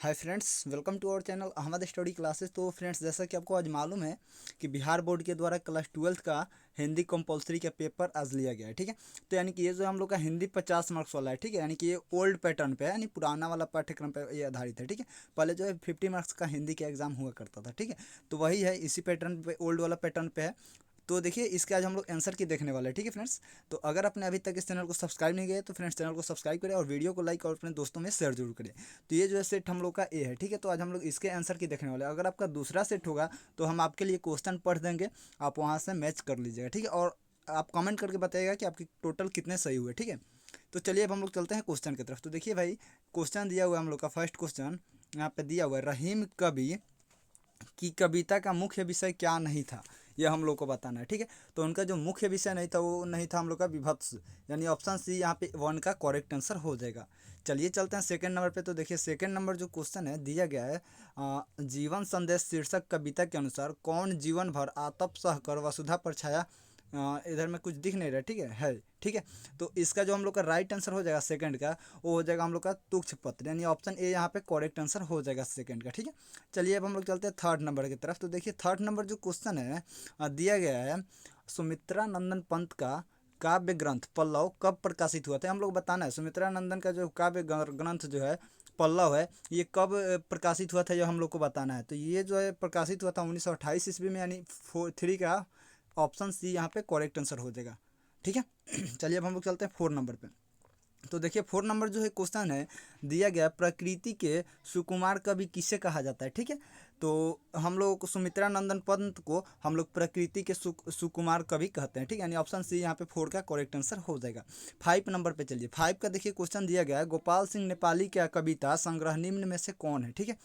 Hi friends, welcome to our channel Ahmad study classes. तो friends, जैसा कि आपको आज मालूम है कि बिहार बोर्ड के द्वारा क्लास 12th का हिंदी कंपलसरी का पेपर आज लिया गया है। ठीक है, तो यानी कि ये जो हम लोग का हिंदी 50 मार्क्स वाला है। ठीक है, यानी कि ये ओल्ड पैटर्न पे है, यानी पुराना वाला पाठ्यक्रम पे ये आधारित है। ठीक है, पहले जो है 50 मार्क्स का हिंदी का एग्जाम हुआ करता था। ठीक है, तो वही है, इसी पैटर्न पे, ओल्ड वाला पैटर्न पे है। तो देखिए, इसके आज हम लोग आंसर की देखने वाले हैं। ठीक है फ्रेंड्स, तो अगर आपने अभी तक इस चैनल को सब्सक्राइब नहीं किया तो फ्रेंड्स चैनल को सब्सक्राइब करें और वीडियो को लाइक और अपने दोस्तों में शेयर जरूर करें। तो ये जो है सेट हम लोग का ए है। ठीक है, तो आज हम लोग इसके आंसर की देखने वाले हैं। अगर आपका दूसरा सेट होगा तो हम आपके लिए क्वेश्चन पढ़ देंगे, आप वहाँ से मैच कर लीजिएगा। ठीक है, और आप कमेंट करके बताइएगा कि आपकी टोटल कितने सही हुए। ठीक है, तो चलिए अब हम लोग चलते हैं क्वेश्चन की तरफ। तो देखिए भाई, क्वेश्चन दिया हुआ है हम लोग का। फर्स्ट क्वेश्चन यहाँ पे दिया हुआ है, रहीम कवि कि कविता का मुख्य विषय क्या नहीं था, यह हम लोग को बताना है। ठीक है, तो उनका जो मुख्य विषय नहीं था वो नहीं था हम लोग का विभत्स, यानी ऑप्शन सी यहाँ पे वन का करेक्ट आंसर हो जाएगा। चलिए चलते हैं सेकंड नंबर पे। तो देखिए सेकंड नंबर जो क्वेश्चन है दिया गया है, जीवन संदेश शीर्षक कविता के अनुसार कौन जीवन भर आतप सहकर वसुधा पर छाया, इधर में कुछ दिख नहीं रहा। ठीक है। ठीक है, तो इसका जो हम लोग का राइट आंसर हो जाएगा सेकंड का, वो हो जाएगा हम लोग का तुक्ष पत्र, यानी ऑप्शन ए यहाँ पे करेक्ट आंसर हो जाएगा सेकंड का। ठीक है, चलिए अब हम लोग चलते हैं थर्ड नंबर की तरफ। तो देखिए थर्ड नंबर जो क्वेश्चन है, दिया गया है, सुमित्रा नंदन पंत का काव्य ग्रंथ पल्लव कब प्रकाशित हुआ था। हम लोग बताना है सुमित्रा नंदन का जो काव्य ग्रंथ जो है पल्लव है, ये कब प्रकाशित हुआ था, ये हम लोग को बताना है। तो ये जो है प्रकाशित हुआ था 1928 ईस्वी में, यानी 3 का ऑप्शन सी यहाँ पे करेक्ट आंसर हो जाएगा। ठीक है, चलिए अब हम लोग चलते हैं 4 नंबर पे। तो देखिए 4 नंबर जो है क्वेश्चन है, दिया गया प्रकृति के सुकुमार कवि किसे कहा जाता है। ठीक है, तो हम लोग सुमित्रा नंदन पंत को हम लोग प्रकृति के सुकुमार कवि कहते हैं। ठीक है, यानी ऑप्शन सी यहाँ पे 4 का करेक्ट आंसर हो जाएगा। 5 नंबर पे चलिए, 5 का देखिए क्वेश्चन दिया गया है, गोपाल सिंह नेपाली का कविता संग्रह निम्न में से कौन है। ठीक है,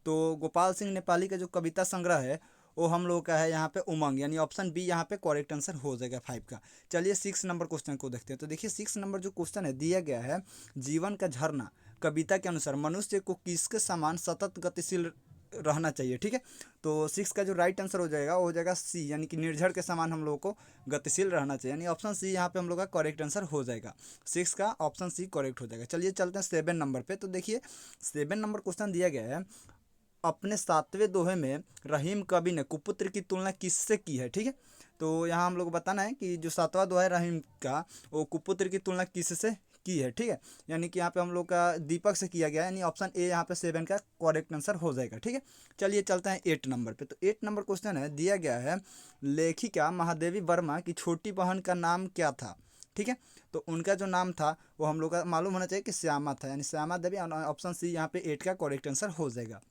तो गोपाल सिंह नेपाली का जो कविता संग्रह है वो हम लोग का है यहाँ पे उमंग, यानी ऑप्शन बी यहाँ पे करेक्ट आंसर हो जाएगा 5 का। चलिए 6 नंबर क्वेश्चन को देखते हैं। तो देखिए 6 नंबर जो क्वेश्चन है दिया गया है, जीवन का झरना कविता के अनुसार मनुष्य को किसके समान सतत गतिशील रहना चाहिए। ठीक है, तो 6 का जो राइट आंसर हो जाएगा वो हो जाएगा सी, यानी कि निर्झर के समान हम लोग को गतिशील रहना चाहिए, यानी ऑप्शन सी यहाँ पे हम लोग का करेक्ट आंसर हो जाएगा। 6 का ऑप्शन सी करेक्ट हो जाएगा। चलिए चलते हैं 7 नंबर पे। तो देखिए 7 नंबर क्वेश्चन दिया गया है, अपने 7वें दोहे में रहीम कवि ने कुपुत्र की तुलना किससे की है। ठीक है, तो यहाँ हम लोग को बताना है कि जो 7वां दोहा है रहीम का, वो कुपुत्र की तुलना किससे की है। ठीक है, यानी कि यहाँ पे हम लोग का दीपक से किया गया है, यानी ऑप्शन ए यहाँ पे 7 का करेक्ट आंसर हो जाएगा। ठीक है, चलिए चलते हैं 8 नंबर पे। तो 8 नंबर क्वेश्चन है, दिया गया है, लेखिका महादेवी वर्मा की छोटी बहन का नाम क्या था। ठीक है, तो उनका जो नाम था वो हम लोग का मालूम होना चाहिए कि श्यामा था, यानी श्यामा देवी, ऑप्शन सी यहाँ पे 8 का करेक्ट आंसर हो जाएगा।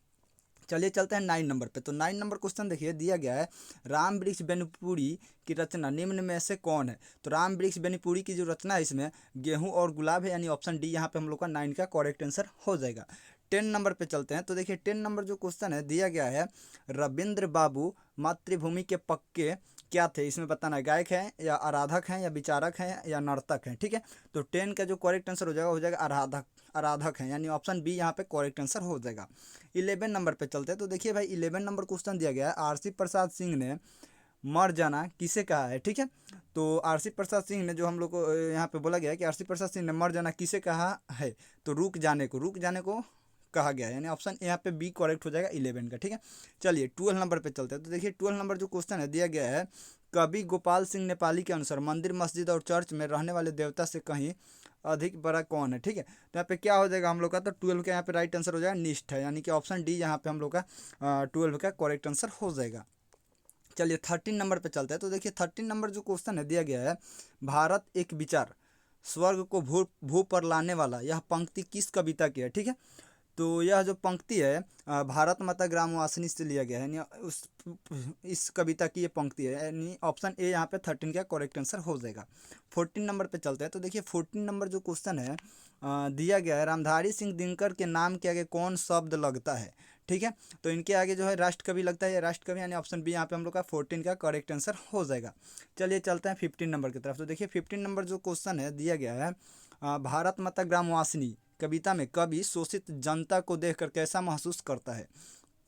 चलिए चलते हैं 9 नंबर पे। तो 9 नंबर क्वेश्चन देखिए, दिया गया है, राम वृक्ष बेनीपुरी की रचना निम्न में से कौन है। तो राम वृक्ष बेनीपुरी की जो रचना है इसमें गेहूं और गुलाब है, यानी ऑप्शन डी यहाँ पे हम लोग का 9 का करेक्ट आंसर हो जाएगा। 10 नंबर पे चलते हैं। तो देखिए 10 नंबर जो क्वेश्चन है दिया गया है, रविंद्र बाबू मातृभूमि के पक्के क्या थे, इसमें बताना है, गायक हैं या आराधक हैं या विचारक हैं या नर्तक हैं। ठीक है, तो 10 का जो करेक्ट आंसर हो जाएगा आराधक, आराधक हैं, यानी ऑप्शन बी यहाँ पे करेक्ट आंसर हो जाएगा। 11 नंबर पे चलते हैं। तो देखिए भाई 11 नंबर क्वेश्चन दिया गया है, आरसी प्रसाद सिंह ने मर जाना किसे कहा है। ठीक है, तो आरसी प्रसाद सिंह ने, जो हम लोग को यहाँ पे बोला गया है कि आरसी प्रसाद सिंह ने मर जाना किसे कहा है, तो रुक जाने को कहा गया है, यानी ऑप्शन यहाँ पे बी करेक्ट हो जाएगा 11 का। ठीक है, चलिए 12 नंबर पे चलते हैं। तो देखिए 12 नंबर जो क्वेश्चन है दिया गया है, कवि गोपाल सिंह नेपाली के अनुसार मंदिर मस्जिद और चर्च में रहने वाले देवता से कहीं अधिक बड़ा कौन है। ठीक है, तो यहाँ पे क्या हो जाएगा हम लोग का, तो 12 का यहाँ पे राइट आंसर हो जाएगा निष्ठ है, यानी कि ऑप्शन डी यहाँ पे हम लोग का 12 का करेक्ट आंसर हो जाएगा। चलिए 13 नंबर पे चलते हैं। तो देखिए 13 नंबर जो क्वेश्चन है दिया गया है, भारत एक विचार स्वर्ग को भू भू पर लाने वाला, यह पंक्ति किस कविता की है। ठीक है, तो यह जो पंक्ति है भारत माता ग्रामवासिनी से लिया गया है, यानी उस इस कविता की ये पंक्ति है, यानी ऑप्शन ए यहाँ पे 13 का करेक्ट आंसर हो जाएगा। 14 नंबर पे चलते हैं। तो देखिए 14 नंबर जो क्वेश्चन है, दिया गया है, रामधारी सिंह दिनकर के नाम के आगे कौन शब्द लगता है। ठीक है, तो इनके आगे जो है राष्ट्र कवि लगता है, राष्ट्र कवि, यानी ऑप्शन बी यहाँ पे हम लोग का 14 का करेक्ट आंसर हो जाएगा। चलिए चलते हैं 15 नंबर की तरफ। तो देखिए 15 नंबर जो क्वेश्चन है दिया गया है, भारत माता ग्रामवासिनी कविता में कवि शोषित जनता को देखकर कैसा महसूस करता है,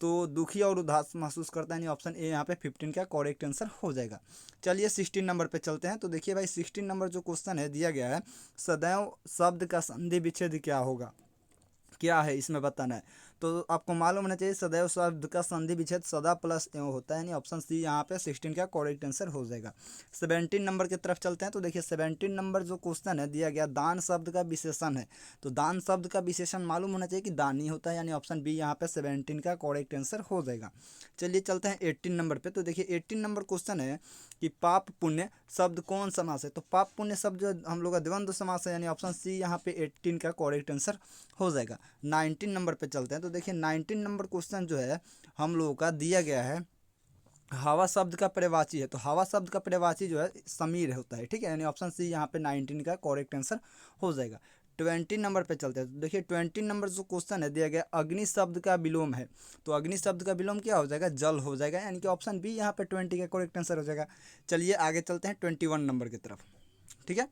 तो दुखी और उदास महसूस करता है, यानी ऑप्शन ए यहाँ पे 15 का करेक्ट आंसर हो जाएगा। चलिए 16 नंबर पे चलते हैं। तो देखिए भाई 16 नंबर जो क्वेश्चन है दिया गया है, सदैव शब्द का संधि विच्छेद क्या होगा, क्या है इसमें बताना है। तो आपको मालूम होना चाहिए सदैव शब्द का संधि विच्छेद सदा प्लस एवं होता है, यानी ऑप्शन सी यहाँ पे 16 का करेक्ट आंसर हो जाएगा। 17 नंबर की तरफ चलते हैं। तो देखिए 17 नंबर जो क्वेश्चन है दिया गया दान शब्द का विशेषण है। तो दान शब्द का विशेषण मालूम होना चाहिए कि दानी होता है, यानी ऑप्शन बी यहाँ पे 17 का करेक्ट आंसर हो जाएगा। चलिए चलते हैं 18 नंबर पे। तो देखिए 18 नंबर क्वेश्चन है कि पाप पुण्य शब्द कौन समास है। तो पाप पुण्य शब्द जो हम लोग का द्वंद्व समास है, यानी ऑप्शन सी यहाँ पे 18 का करेक्ट आंसर हो जाएगा। 19 नंबर पे चलते हैं। तो देखिए 19 नंबर क्वेश्चन जो है हम लोगों का दिया गया है हवा शब्द का पर्यायवाची है। तो हवा शब्द का पर्यायवाची जो है समीर होता है, ठीक है, यानी ऑप्शन सी यहाँ पे 19 का करेक्ट आंसर हो जाएगा। 20 नंबर पे चलते हैं। तो देखिए 20 नंबर जो क्वेश्चन है दिया गया अग्नि शब्द का विलोम है। तो अग्नि शब्द का विलोम क्या हो जाएगा, जल हो जाएगा, यानी कि ऑप्शन बी यहाँ पे 20 का करेक्ट आंसर हो जाएगा। चलिए आगे चलते हैं 21 नंबर की तरफ, ठीक है।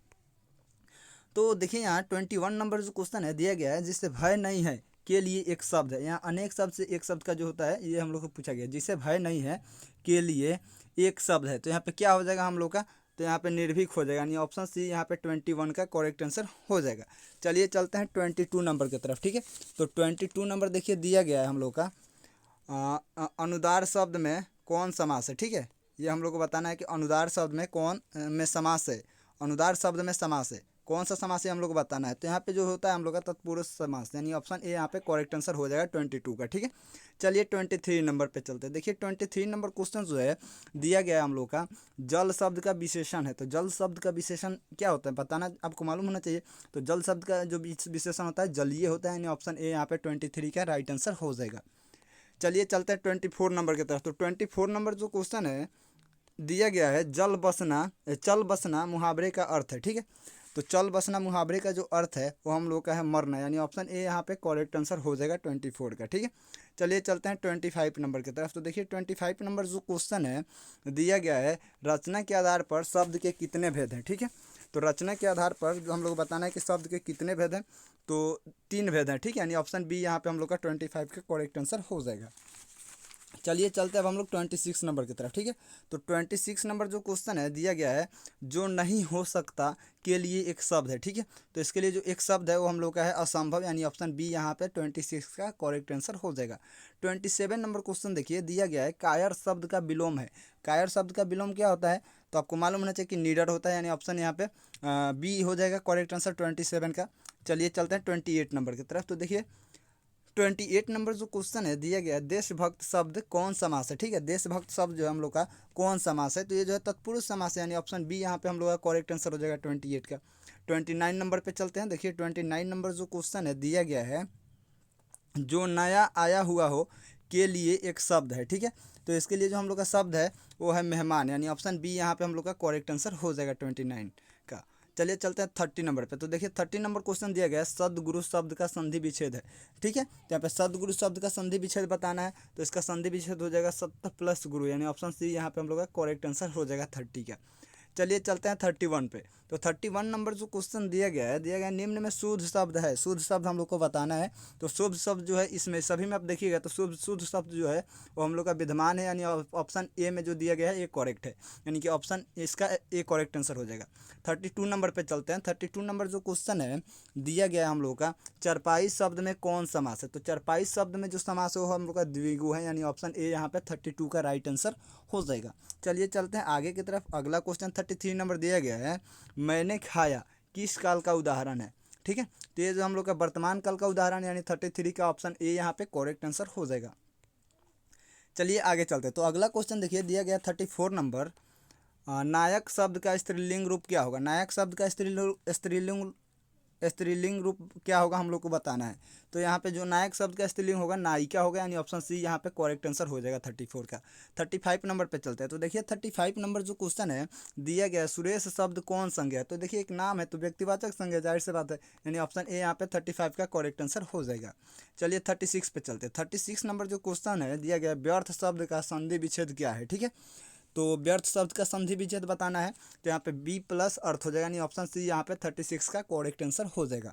तो देखिए यहाँ 21 नंबर जो क्वेश्चन है दिया गया है जिससे भय नहीं है के लिए एक शब्द है। यहाँ अनेक शब्द से एक शब्द का जो होता है ये हम लोग को पूछा गया, जिसे भय नहीं है के लिए एक शब्द है। तो यहाँ पे क्या हो जाएगा हम लोग का, तो यहाँ पे निर्भीक हो जाएगा, यानी ऑप्शन सी यहाँ पे 21 का करेक्ट आंसर हो जाएगा। चलिए चलते हैं 22 नंबर की तरफ, ठीक है। तो 22 नंबर देखिए दिया गया है हम लोग का अनुदार शब्द में कौन समास है, ठीक है। ये हम लोग को बताना है कि अनुदार शब्द में कौन में समास है। अनुदार शब्द में समास है, कौन सा समास है हम लोग को बताना है। तो यहाँ पे जो होता है हम लोग का तत्पुरुष समास, यानी ऑप्शन ए यहाँ पे करेक्ट आंसर हो जाएगा 22 का, ठीक है। चलिए 23 नंबर पे चलते हैं। देखिए 23 नंबर क्वेश्चन जो है दिया गया है हम लोग का जल शब्द का विशेषण है। तो जल शब्द का विशेषण क्या होता है बताना आपको मालूम होना चाहिए। तो जल शब्द का जो विशेषण होता है जलीय होता है, यानी ऑप्शन ए यहाँ पे 23 का राइट आंसर हो जाएगा। चलिए चलते हैं 24 नंबर की तरफ। तो 24 नंबर जो क्वेश्चन है दिया गया है चल बसना मुहावरे का अर्थ है, ठीक है। तो चल बसना मुहावरे का जो अर्थ है वो हम लोग का है मरना, यानी ऑप्शन ए यहाँ पे करेक्ट आंसर हो जाएगा 24 का, ठीक है। चलिए चलते हैं 25 नंबर की तरफ। तो देखिए 25 नंबर जो क्वेश्चन है दिया गया है रचना के आधार पर शब्द के कितने भेद हैं, ठीक है। तो रचना के आधार पर जो हम लोग बताना है कि शब्द के कितने भेद हैं, तो 3 भेद हैं, ठीक है, यानी ऑप्शन बी यहाँ पे हम लोग का 25 का करेक्ट आंसर हो जाएगा। चलिए चलते हैं अब हम लोग 26 नंबर की तरफ, ठीक है। तो 26 नंबर जो क्वेश्चन है दिया गया है जो नहीं हो सकता के लिए एक शब्द है, ठीक है। तो इसके लिए जो एक शब्द है वो हम लोग का है असंभव, यानी ऑप्शन बी यहाँ पे 26 का करेक्ट आंसर हो जाएगा। 27 नंबर क्वेश्चन देखिए दिया गया है कायर शब्द का विलोम है। कायर शब्द का विलोम क्या होता है, तो आपको मालूम होना चाहिए कि निडर होता है, यानी ऑप्शन यहाँ पे बी हो जाएगा करेक्ट आंसर 27 का। चलिए चलते हैं 28 नंबर की तरफ। तो देखिए 28 नंबर जो क्वेश्चन है दिया गया है देशभक्त शब्द कौन समास है, ठीक है। देशभक्त शब्द जो है हम लोग का कौन समास है, तो ये जो है तत्पुरुष समास है, यानी ऑप्शन बी यहाँ पे हम लोग का करेक्ट आंसर हो जाएगा 28 का। 29 नंबर पे चलते हैं। देखिए 29 नंबर जो क्वेश्चन है दिया गया है जो नया आया हुआ हो के लिए एक शब्द है, ठीक है। तो इसके लिए जो हम लोग का शब्द है वो है मेहमान, यानी ऑप्शन बी यहाँ पे हम लोग का करेक्ट आंसर हो जाएगा 29 का। चलिए चलते हैं 30 नंबर पे। तो देखिए 30 नंबर क्वेश्चन दिया गया है सदगुरु शब्द का संधि विच्छेद है, ठीक है। तो यहाँ पे सदगुरु शब्द का संधि विच्छेद बताना है, तो इसका संधि विच्छेद हो जाएगा सत्य प्लस गुरु, यानी ऑप्शन सी यहाँ पे हम लोग का करेक्ट आंसर हो जाएगा 30 का। चलिए चलते हैं 31 पे। तो 31 नंबर जो क्वेश्चन दिया गया है निम्न में शुद्ध शब्द है। शुद्ध शब्द हम लोग को बताना है। तो शुद्ध शब्द जो है इसमें सभी में आप देखिएगा तो शुद्ध शब्द जो है वो हम लोग का विद्यमान है, यानी ऑप्शन ए में जो दिया गया है ये करेक्ट है, यानी कि ऑप्शन इसका ए करेक्ट आंसर हो जाएगा। 32 नंबर पे चलते हैं। 32 नंबर जो क्वेश्चन है दिया गया है हम लोग का चरपाई शब्द में कौन समास है। तो चरपाई शब्द में जो समास है वो हम लोग का द्विगु है, यानी ऑप्शन ए यहाँ पे 32 का राइट आंसर हो जाएगा। चलिए चलते हैं आगे की तरफ। अगला क्वेश्चन 33 नंबर दिया गया है मैंने खाया किस काल का उदाहरण है, ठीक है। तो ये जो हम लोग का वर्तमान काल का उदाहरण यानी 33 का ऑप्शन ए यहाँ पे करेक्ट आंसर हो जाएगा। चलिए आगे चलते हैं। तो अगला क्वेश्चन देखिए दिया गया 34 नंबर नायक शब्द का स्त्रीलिंग रूप क्या होगा। नायक शब्द का स्त्रीलिंग रूप क्या होगा हम लोग को बताना है। तो यहाँ पे जो नायक शब्द का स्त्रीलिंग होगा नायिका होगा, यानी ऑप्शन सी यहाँ पे करेक्ट आंसर हो जाएगा 34 का। 35 नंबर पे चलते हैं। तो देखिए 35 नंबर जो क्वेश्चन है दिया गया है सुरेश शब्द कौन संज्ञा है। तो देखिए एक नाम है तो व्यक्तिवाचक संज्ञा, जाहिर सी बात है, यानी ऑप्शन ए यहाँ पे 35 का करेक्ट आंसर हो जाएगा। चलिए 36 पे चलते हैं। 36 नंबर जो क्वेश्चन है दिया गया व्यर्थ शब्द का संधि विच्छेद क्या है, ठीक है। तो व्यर्थ शब्द का संधि विच्छेद बताना है, तो यहाँ पे बी प्लस अर्थ हो जाएगा, यानी ऑप्शन सी यहाँ पे 36 का करेक्ट आंसर हो जाएगा।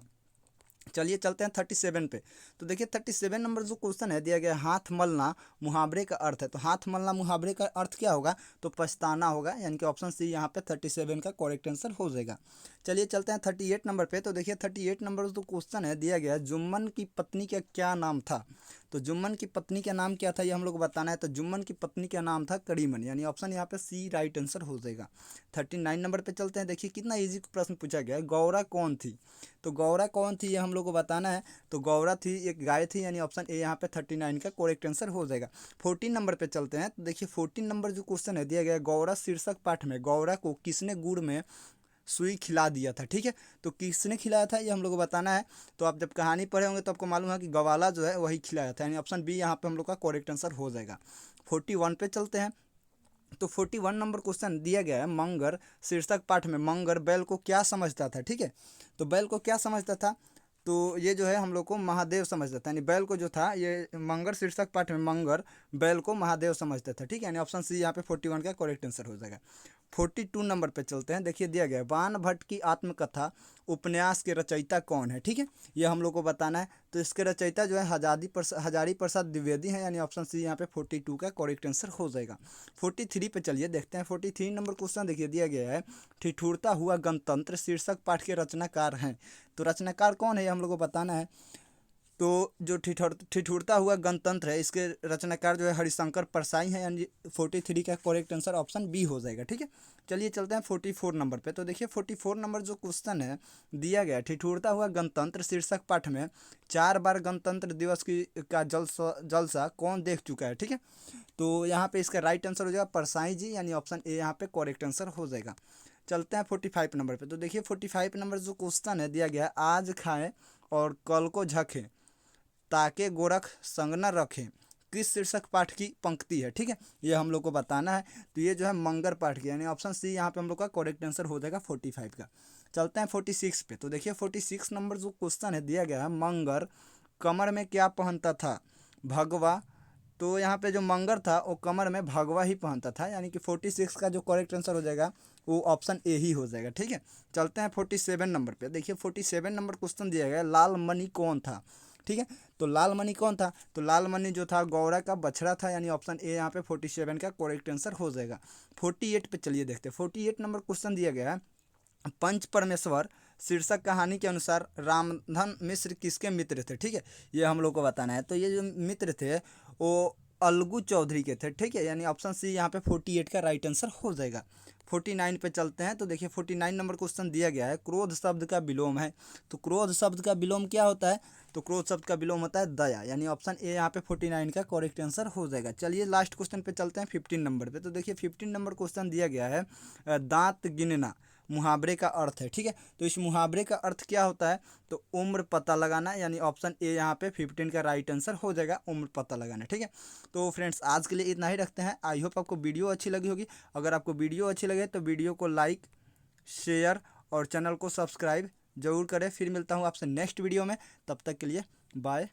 चलिए चलते हैं 37 पे। तो देखिए 37 नंबर जो क्वेश्चन है दिया गया है, हाथ मलना मुहावरे का अर्थ है। तो हाथ मलना मुहावरे का अर्थ क्या होगा, तो पछताना होगा, यानी कि ऑप्शन सी यहाँ पे 37 का करेक्ट आंसर हो जाएगा। चलिए चलते हैं 38 नंबर पे। तो देखिए 38 नंबर जो क्वेश्चन है दिया गया है, जुम्मन की पत्नी का क्या नाम था। तो जुम्मन की पत्नी का नाम क्या था ये हम लोग को बताना है। तो जुम्मन की पत्नी का नाम था करीमन, यानी ऑप्शन यहाँ पे सी राइट आंसर हो जाएगा। 39 नंबर पे चलते हैं। देखिए कितना इजी प्रश्न पूछा गया है, गौरा कौन थी। तो गौरा कौन थी ये हम लोग को बताना है। तो गौरा थी एक गाय थी, यानी ऑप्शन ए यहाँ पे 39 का करेक्ट आंसर हो जाएगा। 14 नंबर पे चलते हैं। तो देखिए 14 नंबर जो क्वेश्चन है दिया गया है, गौरा शीर्षक पाठ में गौरा को किसने गुड़ में सुई खिला दिया था। ठीक है, तो किसने खिलाया था ये हम लोग को बताना है। तो आप जब कहानी पढ़े होंगे तो आपको मालूम है कि गवाला जो है वही खिलाया था, यानी ऑप्शन बी यहाँ पे हम लोग का करेक्ट आंसर हो जाएगा। 41 पे चलते हैं। तो 41 नंबर क्वेश्चन दिया गया है, मंगर शीर्षक पाठ में मंगर बैल को क्या समझता था। ठीक है, तो बैल को क्या समझता था, तो ये जो है हम लोग को महादेव समझता था, यानी बैल को जो था ये मंगर शीर्षक पाठ में मंगर बैल को महादेव समझता था। ठीक है, यानी ऑप्शन सी यहाँ पे 41 का करेक्ट आंसर हो जाएगा। 42 नंबर पे चलते हैं। देखिए दिया गया है, बाण भट्ट की आत्मकथा उपन्यास के रचयिता कौन है। ठीक है, ये हम लोग को बताना है। तो इसके रचयिता जो है हजारी प्रसाद द्विवेदी हैं, यानी ऑप्शन सी यहाँ पे 42 का करेक्ट आंसर हो जाएगा। 43 पे चलिए देखते हैं। 43 नंबर क्वेश्चन देखिए दिया गया है, ठिठुरता हुआ गणतंत्र शीर्षक पाठ के रचनाकार हैं। तो रचनाकार कौन है ये हम लोग को बताना है। तो जो ठिठुरता हुआ गणतंत्र है, इसके रचनाकार जो है हरिशंकर परसाई हैं, यानी 43 का करेक्ट आंसर ऑप्शन बी हो जाएगा। ठीक है, चलिए चलते हैं 44 नंबर पे। तो देखिए 44 नंबर जो क्वेश्चन है दिया गया, ठिठुरता हुआ गणतंत्र शीर्षक पाठ में 4 बार गणतंत्र दिवस की का जलसा कौन देख चुका है। ठीक है, तो यहाँ पे इसका राइट आंसर हो जाएगा परसाई जी, यानी ऑप्शन ए यहाँ पे करेक्ट आंसर हो जाएगा। चलते हैं 45 नंबर पे। तो देखिए 45 नंबर जो क्वेश्चन है दिया गया है, आज खाएं और कल को झखें ताके गोरख संग न रखें, किस शीर्षक पाठ की पंक्ति है। ठीक है, ये हम लोग को बताना है। तो ये जो है मंगर पाठ की, यानी ऑप्शन सी यहाँ पे हम लोग का करेक्ट आंसर हो जाएगा 45 का। चलते हैं 46 पे। तो देखिए 46 नंबर जो क्वेश्चन है दिया गया है, मंगर कमर में क्या पहनता था, भगवा। तो यहाँ पे जो मंगर था वो कमर में भगवा ही पहनता था, यानी कि 46 का जो करेक्ट आंसर हो जाएगा वो ऑप्शन ए ही हो जाएगा। ठीक है, चलते हैं 47 नंबर पे। देखिए 47 नंबर क्वेश्चन दिया गया, लाल मणि कौन था। ठीक है, तो लाल मणि कौन था, तो लाल मणि जो था गौरा का बछड़ा था, यानी ऑप्शन ए यहाँ पे 47 का करेक्ट आंसर हो जाएगा। 48 पे चलिए देखते हैं। 48 नंबर क्वेश्चन दिया गया है, पंच परमेश्वर शीर्षक कहानी के अनुसार रामधन मिश्र किसके मित्र थे। ठीक है, ये हम लोग को बताना है। तो ये जो मित्र थे वो अलगू चौधरी के थे। ठीक है, यानी ऑप्शन सी यहाँ पे 48 का राइट आंसर हो जाएगा। 49 पे चलते हैं। तो देखिए 49 नंबर क्वेश्चन दिया गया है, क्रोध शब्द का विलोम है। तो क्रोध शब्द का विलोम क्या होता है, तो क्रोध शब्द का विलोम होता है दया, यानी ऑप्शन ए यहाँ पे 49 का करेक्ट आंसर हो जाएगा। चलिए लास्ट क्वेश्चन पे चलते हैं 15 नंबर पे। तो देखिए 15 नंबर क्वेश्चन दिया गया है, दांत गिनना मुहावरे का अर्थ है। ठीक है, तो इस मुहावरे का अर्थ क्या होता है, तो उम्र पता लगाना, यानी ऑप्शन ए यहाँ पे 15 का राइट आंसर हो जाएगा, उम्र पता लगाना। ठीक है, तो फ्रेंड्स आज के लिए इतना ही रखते हैं। आई होप आपको वीडियो अच्छी लगी होगी। अगर आपको वीडियो अच्छी लगे तो वीडियो को लाइक, शेयर और चैनल को सब्सक्राइब जरूर करें। फिर मिलता हूँ आपसे नेक्स्ट वीडियो में, तब तक के लिए बाय।